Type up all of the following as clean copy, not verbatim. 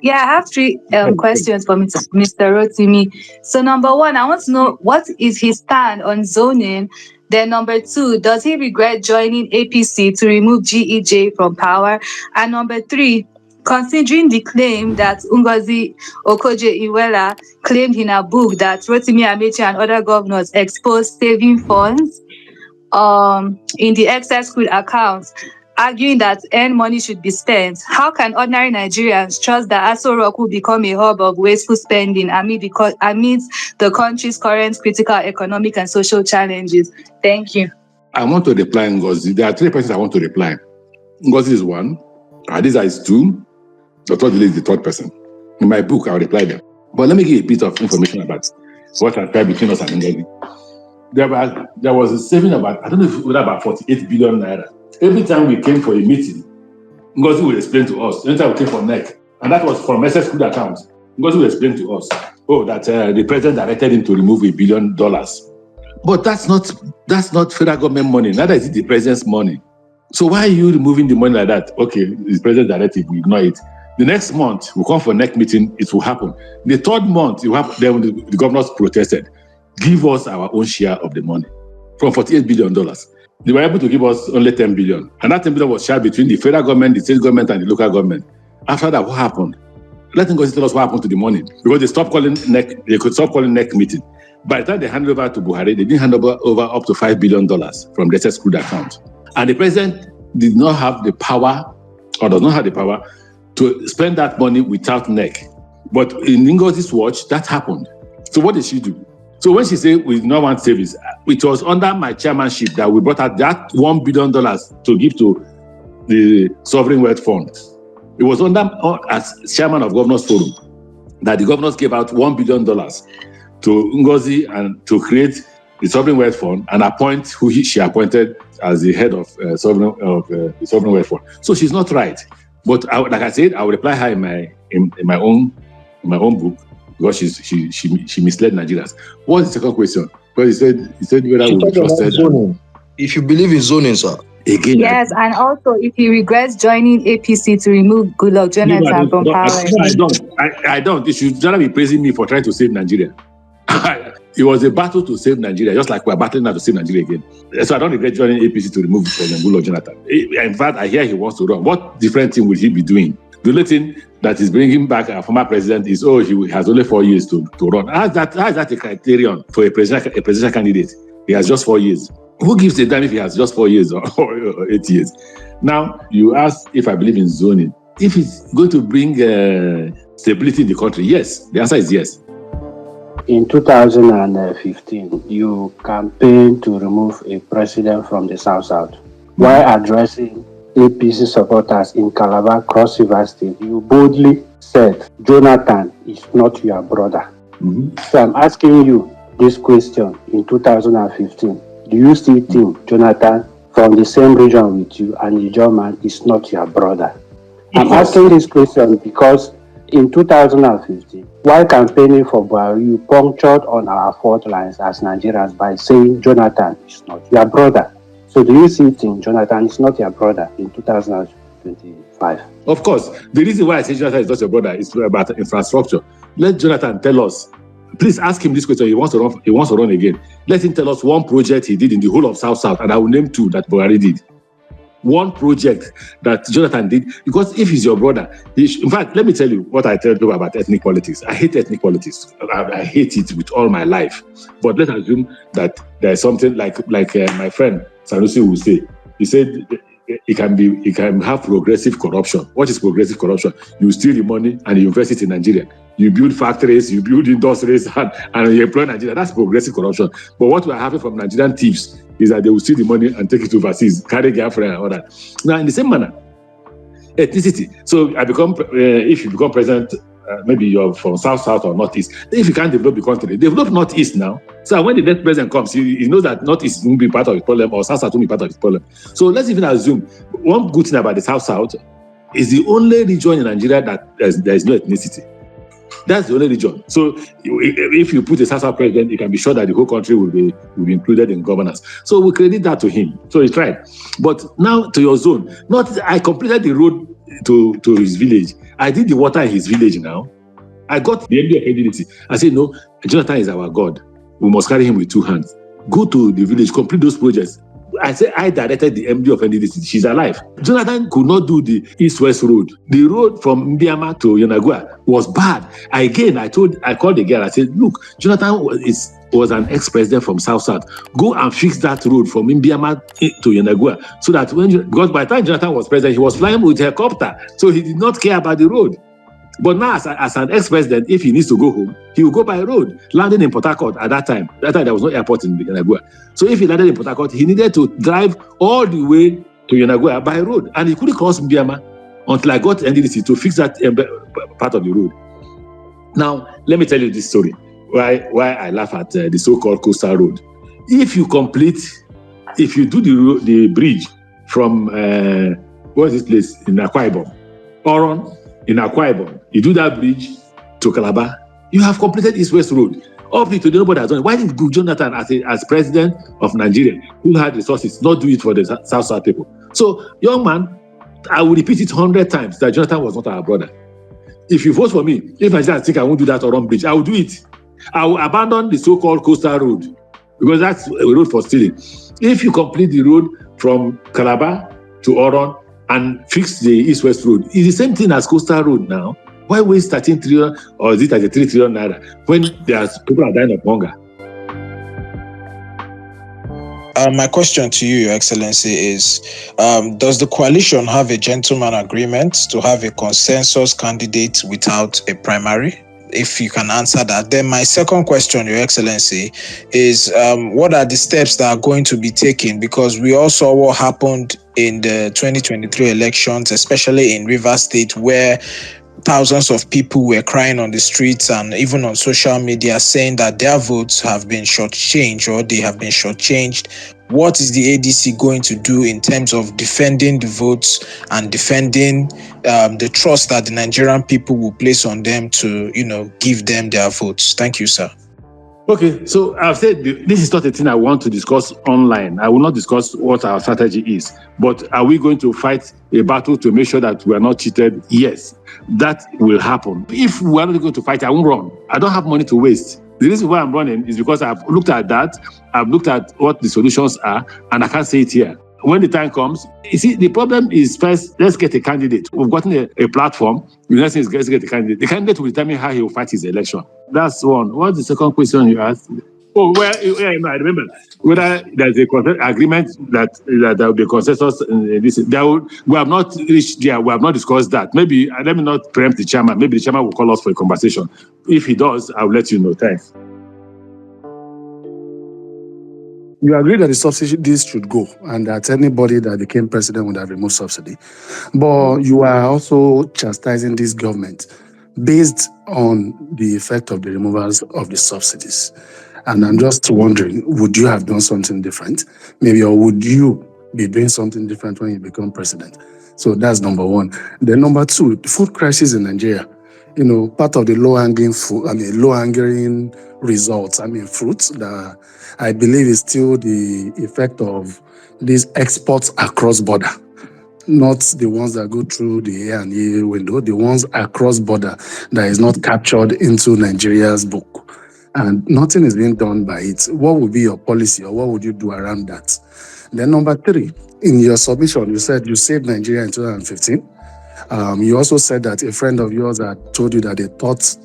Yeah, I have three Okay. questions for Mr. Rotimi. So, number one, I want to know what is his stand on zoning. Then, number two, does he regret joining APC to remove GEJ from power? And number three, considering the claim that Ngozi Okoje-Iweala claimed in her book that Rotimi Amechi and other governors exposed saving funds in the excess crude accounts, arguing that earned money should be spent. How can ordinary Nigerians trust that Aso Rock will become a hub of wasteful spending amidst the country's current critical economic and social challenges? Thank you. I want to reply Ngozi. There are three persons I want to reply. Ngozi is one. Adiza is two. Dr. Dele is the third person. In my book, I'll reply them. But let me give you a bit of information about what transpired between us and Ngozi. There was a saving about, I don't know if it was about 48 billion naira. Every time we came for a meeting, Ngozi would explain to us. Anytime we came for NEC, and that was from SS Food account, Ngozi would explain to us, that the president directed him to remove $1 billion. But that's not federal government money. Neither is it the president's money. So why are you removing the money like that? Okay, the president's directive, we ignore it. The next month, we'll come for NEC meeting, it will happen. The third month, it will happen. Then the governors protested. Give us our own share of the money from $48 billion. They were able to give us only 10 billion. And that 10 billion was shared between the federal government, the state government, and the local government. After that, what happened? Let them go tell us what happened to the money. Because they stopped calling NEC, they could stop calling NEC meeting. By the time they handed over to Buhari, they didn't hand over up to $5 billion from the excess crude account. And the president did not have the power, or does not have the power, to spend that money without NEC. But in Ngozi's watch, that happened. So what did she do? So when she said we do not want savings, it was under my chairmanship that we brought out that $1 billion to give to the Sovereign Wealth Fund. It was under, as chairman of Governors Forum, that the governors gave out $1 billion to Ngozi and to create the Sovereign Wealth Fund and appoint who she appointed as the head of the Sovereign Wealth Fund. So she's not right. But like I said, I will reply her in my own book, because she misled Nigerians. What's the second question? Because he said whether we trusted. If you believe in zoning, sir. Again, Yes, and also if he regrets joining APC to remove Goodluck Jonathan from power. I don't. You should not be praising me for trying to save Nigeria. It was a battle to save Nigeria, just like we're battling now to save Nigeria again. So I don't regret joining APC to remove Goodluck Jonathan. In fact, I hear he wants to run. What different thing will he be doing? The only thing that is bringing back our former president is, he has only 4 years to run. How is that a criterion for a presidential candidate? He has just 4 years. Who gives a damn if he has just 4 years or 8 years? Now, you ask if I believe in zoning. If it's going to bring stability in the country, yes. The answer is yes. In 2015, you campaigned to remove a president from the South. While addressing APC supporters in Calabar, Cross River State, you boldly said, Jonathan is not your brother. Mm-hmm. So I'm asking you this question in 2015. Do you still think Jonathan from the same region with you and the German is not your brother? I'm asking this question because in 2015, while campaigning for Buhari, you punctured on our fault lines as Nigerians by saying Jonathan is not your brother. So do you still think Jonathan is not your brother in 2025? Of course. The reason why I say Jonathan is not your brother is about infrastructure. Let Jonathan tell us. Please ask him this question. He wants to run again. Let him tell us one project he did in the whole of South, and I will name 2 that Buhari did. One project that Jonathan did, because if he's your brother, in fact, let me tell you what I tell people about ethnic politics. I hate ethnic politics. I hate it with all my life. But let's assume that there's something like my friend Sanusi will say. He said it can have progressive corruption. What is progressive corruption? You steal the money and you invest it in Nigeria. You build factories, you build industries, and you employ Nigeria. That's progressive corruption. But what we're having from Nigerian thieves is that they will steal the money and take it overseas, carry girlfriend and all that. Now, in the same manner, ethnicity. So if you become president, maybe you're from South or Northeast. If you can't develop the country, develop Northeast now. So when the next president comes, he knows that Northeast will be part of his problem or South will be part of his problem. So let's even assume one good thing about the South is the only region in Nigeria that there is no ethnicity. That's the only region. So if you put a South president, you can be sure that the whole country will be included in governance. So we credit that to him. So he tried. But now to your zone. I completed the road to his village. I did the water in his village now. I got the MD of NDDC. I said, no, Jonathan is our God. We must carry him with two hands. Go to the village, complete those projects. I said, I directed the MD of NDDC. She's alive. Jonathan could not do the East-West road. The road from Mbiama to Yonagua was bad. I called the girl. I said, look, Jonathan was an ex-president from South-South. Go and fix that road from Mbiama to Yonagua. So that because by the time Jonathan was president, he was flying with a helicopter. So he did not care about the road. But now, as an ex-president, if he needs to go home, he will go by road, landing in Port Harcourt at that time. That time, there was no airport in Yonagua. So if he landed in Port Harcourt, he needed to drive all the way to Yonagua by road. And he couldn't cross Mbiama until I got NDDC to fix that part of the road. Now, let me tell you this story, why I laugh at the so-called coastal road. If you do the bridge from, what is this place in Akwa Ibom? Oron, in Akwa Ibom, you do that bridge to Calabar, you have completed East-West Road. Up to nobody has done it. Why did Jonathan, as president of Nigeria, who had resources, not do it for the South people? So, young man, I will repeat it 100 times that Jonathan was not our brother. If you vote for me, if I just think I won't do that Oron bridge, I will do it. I will abandon the so-called coastal road because that's a road for stealing. If you complete the road from Calabar to Oron and fix the East-West road, it's the same thing as coastal road now. Why waste 13 trillion or is it 33 trillion naira when people are dying of hunger? My question to you, Your Excellency, is does the coalition have a gentleman agreement to have a consensus candidate without a primary? If you can answer that. Then my second question, Your Excellency, is what are the steps that are going to be taken? Because we all saw what happened in the 2023 elections, especially in Rivers State, where thousands of people were crying on the streets and even on social media saying that their votes have been shortchanged or they have been shortchanged. What is the ADC going to do in terms of defending the votes and defending the trust that the Nigerian people will place on them to, give them their votes? Thank you, sir. Okay, so I've said this is not a thing I want to discuss online. I will not discuss what our strategy is. But are we going to fight a battle to make sure that we are not cheated? Yes, that will happen. If we are not going to fight, I won't run. I don't have money to waste. The reason why I'm running is because I've looked at that, I've looked at what the solutions are, and I can't say it here. When the time comes, you see, the problem is first, let's get a candidate. We've gotten a platform. The next thing is let's get a candidate. The candidate will determine how he will fight his election. That's one. What's the second question you asked? Oh, I remember. Whether there's a agreement that there will be a consensus in this. We have not reached there. We have not discussed that. Maybe, let me not preempt the chairman. Maybe the chairman will call us for a conversation. If he does, I'll let you know. Thanks. You agree that the subsidies should go and that anybody that became president would have removed subsidy. But you are also chastising this government based on the effect of the removals of the subsidies. And I'm just wondering, would you have done something different? Maybe, or would you be doing something different when you become president? So that's number one. Then number two, the food crisis in Nigeria. Part of the low-hanging results, fruits that I believe is still the effect of these exports across border, not the ones that go through the A&E window, the ones across border that is not captured into Nigeria's book. And nothing is being done by it. What would be your policy or what would you do around that? Then number three, in your submission, you said you saved Nigeria in 2015. You also said that a friend of yours had told you that they thought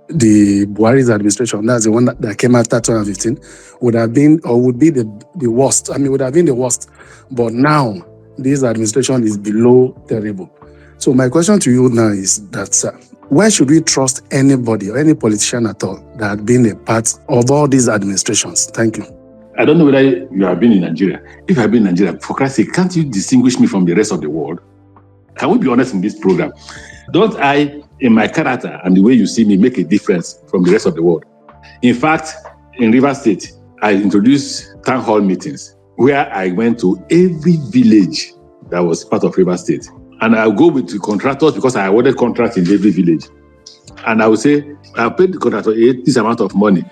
the Buhari's administration, that's the one that came after 2015, would have been or would be the worst. Would have been the worst. But now, this administration is below terrible. So my question to you now is that, sir, where should we trust anybody or any politician at all that had been a part of all these administrations? Thank you. I don't know whether you have been in Nigeria. If I've been in Nigeria, for Christ's sake, can't you distinguish me from the rest of the world? Can we be honest in this program? Don't I, in my character and the way you see me, make a difference from the rest of the world? In fact, in Rivers State, I introduced town hall meetings where I went to every village that was part of Rivers State. And I'll go with the contractors because I awarded contracts in every village. And I will say, I paid the contractor this amount of money.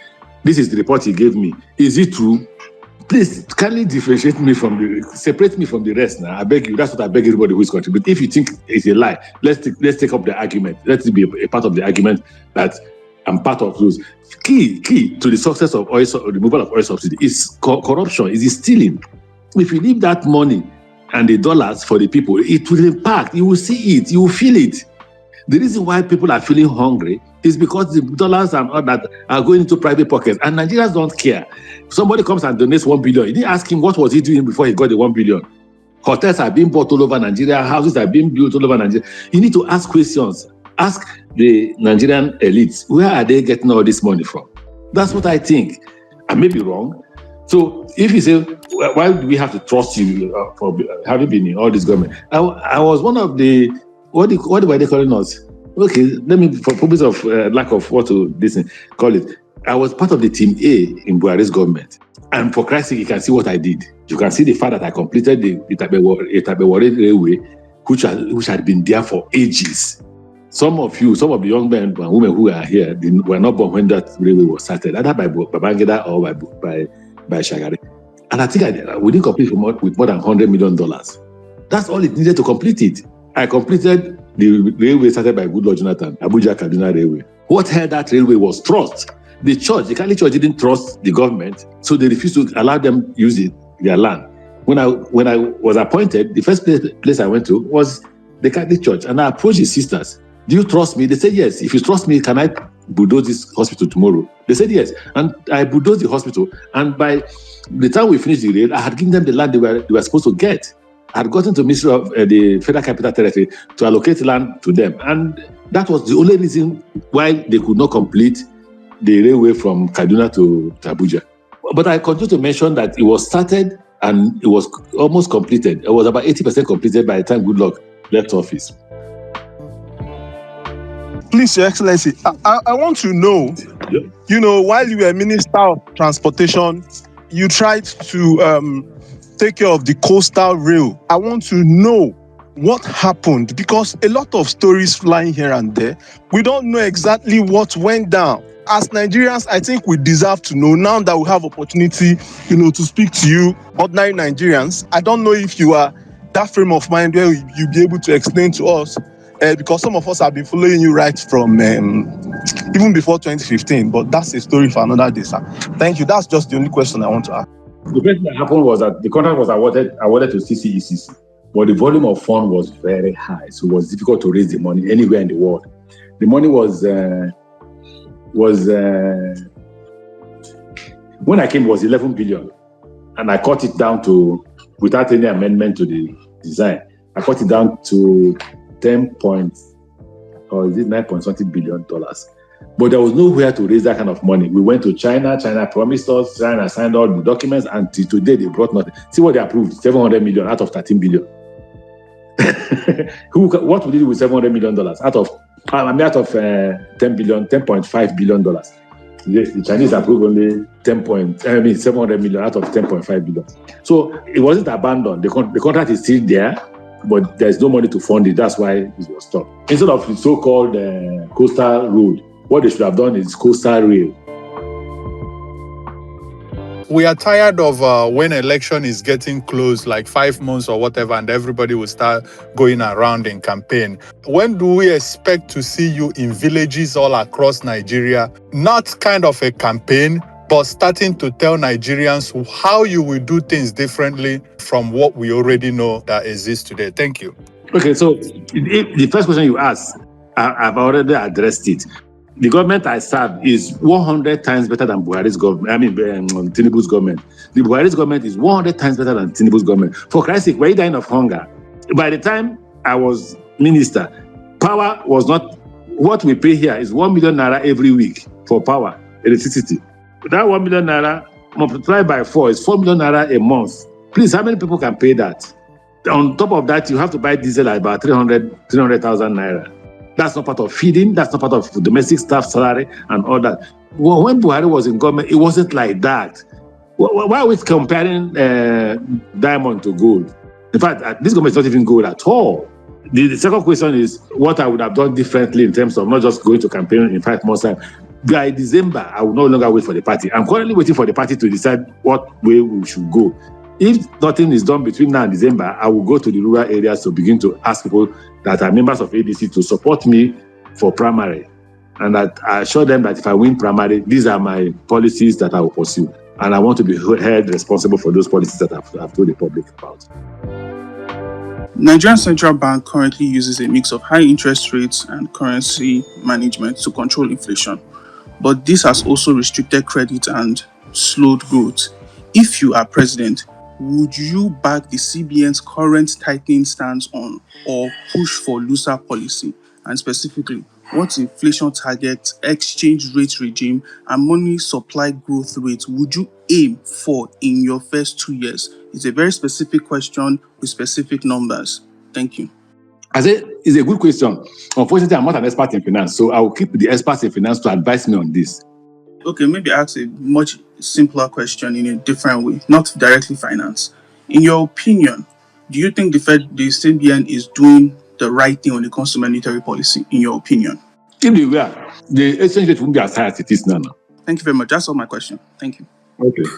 This is the report he gave me. Is it true? Please kindly separate me from the rest now. I beg you. That's what I beg everybody who is contributing. If you think it's a lie, let's take up the argument. Let it be a part of the argument that I'm part of those. Key to the success of removal of oil subsidy is corruption, is stealing. If you leave that money and the dollars for the people, it will impact. You will see it. You will feel it. The reason why people are feeling hungry is because the dollars and all that are going into private pockets, and Nigerians don't care. If somebody comes and donates 1 billion, you didn't ask him what was he doing before he got the 1 billion. Hotels are being bought all over Nigeria. Houses are being built all over Nigeria. You need to ask questions. Ask the Nigerian elites, where are they getting all this money from? That's what I think. I may be wrong. So if you say, why do we have to trust you for having been in all this government? I was one of the, what were they calling us? Okay, let me, for purpose of lack of what to call it, I was part of the team A in Buhari's government. And for Christ's sake, you can see what I did. You can see the fact that I completed the Itabewari Railway, which had been there for ages. Some of the young men and women who are here were not born when that railway was started, either by Babangida or by Shagari. And I think we didn't complete with more than $100 million. That's all it needed to complete it. I completed the railway started by Goodluck Jonathan, Abuja-Kaduna Railway. What held that railway was trust. The Catholic Church didn't trust the government, so they refused to allow them use their land. When I was appointed, the first place I went to was the Catholic Church, and I approached the sisters. Do you trust me? They said yes. If you trust me, can I bulldoze this hospital tomorrow? They said yes. And I bulldozed the hospital, and by the time we finished the rail, I had given them the land they were supposed to get. I had gotten to Ministry of the Federal Capital Territory to allocate land to them. And that was the only reason why they could not complete the railway from Kaduna to Abuja. But I continue to mention that it was started and it was almost completed. It was about 80% completed by the time Goodluck left office. Please, Your Excellency, I want to know, while you were Minister of Transportation, you tried to take care of the coastal rail. I want to know what happened, because a lot of stories flying here and there. We don't know exactly what went down. As Nigerians, I think we deserve to know now that we have opportunity, to speak to you, ordinary Nigerians. I don't know if you are that frame of mind where you'll be able to explain to us, because some of us have been following you right from even before 2015, but that's a story for another day, sir. Thank you. That's just the only question I want to ask. The best that happened was that the contract was awarded to CCECC, but the volume of fund was very high, so it was difficult to raise the money anywhere in the world. The money was when I came, it was 11 billion, and I cut it down to, without any amendment to the design, I cut it down to 9.something billion dollars. But there was nowhere to raise that kind of money. We went to China. China promised us. China signed all the documents. Until today, they brought nothing. See what they approved: 700 million out of 13 billion. What would they do with $700 million out of 10.5 billion dollars? The Chinese approved only 700 million out of 10.5 billion. So it wasn't abandoned. The contract is still there, but there's no money to fund it. That's why it was stopped. Instead of the so-called coastal road, what they should have done is coastal rail. We are tired of when election is getting close, like 5 months or whatever, and everybody will start going around in campaign. When do we expect to see you in villages all across Nigeria? Not kind of a campaign, but starting to tell Nigerians how you will do things differently from what we already know that exists today. Thank you. Okay, so the first question you asked, I've already addressed it. The government I serve is 100 times better than Buhari's government. Tinubu's government. The Buhari's government is 100 times better than Tinubu's government. For Christ's sake, we're dying of hunger. By the time I was minister, power was not, what we pay here is 1 million naira every week for power, electricity. That 1 million naira multiplied by 4 is 4 million naira a month. Please, how many people can pay that? On top of that, you have to buy diesel at about 300,000 naira. That's not part of feeding. That's not part of domestic staff salary and all that. Well, when Buhari was in government, it wasn't like that. Why are we comparing diamond to gold? In fact, this government is not even gold at all. The second question is what I would have done differently in terms of not just going to campaign in 5 months' time. By December, I will no longer wait for the party. I'm currently waiting for the party to decide what way we should go. If nothing is done between now and December, I will go to the rural areas to begin to ask people that are members of ADC to support me for primary. And that I assure them that if I win primary, these are my policies that I will pursue. And I want to be held responsible for those policies that I've told the public about. Nigerian Central Bank currently uses a mix of high interest rates and currency management to control inflation, but this has also restricted credit and slowed growth. If you are president, would you back the CBN's current tightening stance on or push for looser policy? And specifically, what inflation target, exchange rate regime, and money supply growth rate would you aim for in your first 2 years? It's a very specific question with specific numbers. Thank you. I say it's a good question. Unfortunately, I'm not an expert in finance, so I will keep the experts in finance to advise me on this. Okay, maybe ask a much simpler question in a different way, not directly finance. In your opinion, do you think the CBN is doing the right thing when it comes to monetary policy, in your opinion? If they were, the exchange rate won't be as high as it is now. Thank you very much. That's all my question. Thank you. Okay.